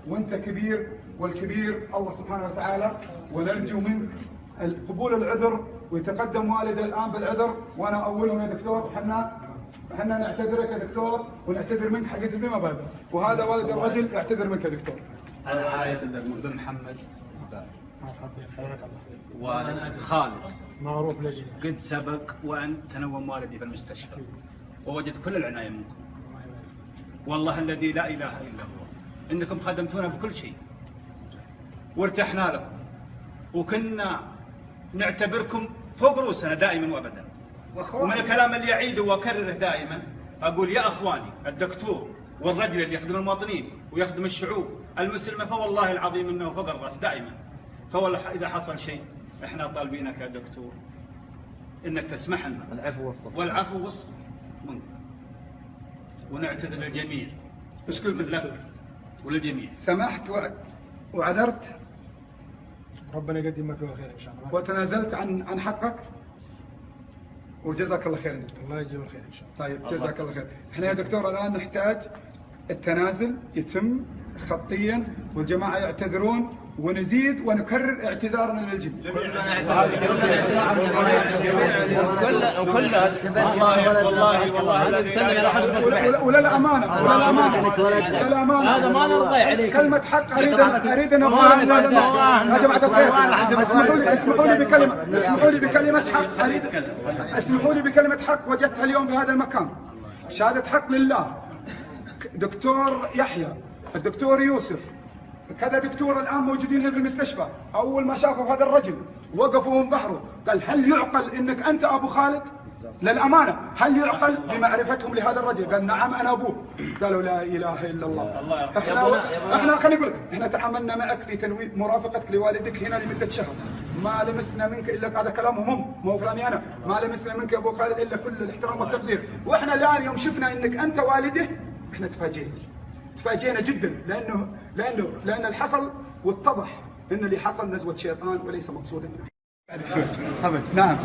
وانت كبير، والكبير الله سبحانه وتعالى، ونرجو منك قبول العذر، ويتقدم والدي الان بالعذر وانا اولهم يا دكتور. احنا نعتذرك يا دكتور، ونعتذر منك حقيقة بما بابا، وهذا والد الرجل يعتذر منك يا دكتور. انا اعتذر من محمد والد خالد معروف لجي قد سبق وان تنوم والدي في المستشفى ووجد كل العنايه منكم. والله الذي لا اله الا هو انكم خدمتونا بكل شيء وارتحنا لكم، وكنا نعتبركم فوق رؤوسنا دائما وابدا. ومن الكلام اللي اعيده واكرره دائما اقول يا اخواني، الدكتور والرجل اللي يخدم المواطنين ويخدم الشعوب المسلمه فوالله العظيم انه فوق الراس دائما. فوالله اذا حصل شيء احنا طالبينك يا دكتور انك تسمح لنا العفو والصفح والعفو والصفح منك، ونعتذر للجميع. ايش قلت لك وللجميع؟ سمحت وعذرت، ربنا يقدم فيه الخير ان شاء الله، وتنازلت عن حقك، وجزاك الله خير يا دكتور. الله يجزيه الخير ان شاء الله. طيب جزاك الله خير. احنا يا دكتور الان نحتاج التنازل يتم خطيا، والجماعه يعتذرون، ونزيد ونكرر اعتذارنا للجميع. ولا الامانه هذا ما نرضى عليك. كلمه حق اريد ان اقولها يا جماعه الخير. اسمحوا لي بكلمه حق. اسمحوا لي بكلمه حق وجدتها اليوم في هذا المكان. شهاده حق لله. دكتور يحيى، الدكتور يوسف، كذا دكتور الان موجودين هنا في المستشفى، اول ما شافوا هذا الرجل وقفوا وانبهروا، قال هل يعقل انك انت ابو خالد؟ للامانه هل يعقل بمعرفتهم لهذا الرجل؟ قال نعم انا ابوه. قالوا لا اله الا الله. احنا خليني اقول لك، احنا تعاملنا معك في مرافقتك لوالدك هنا لمده شهر، ما لمسنا منك الا، هذا كلامهم مو كلامي انا، ما لمسنا منك يا ابو خالد الا كل الاحترام والتقدير. واحنا الان يوم شفنا انك انت والده احنا تفاجئنا جدا، لان اللي حصل واتضح ان اللي حصل نزوه شيطان وليس مقصودا. نعم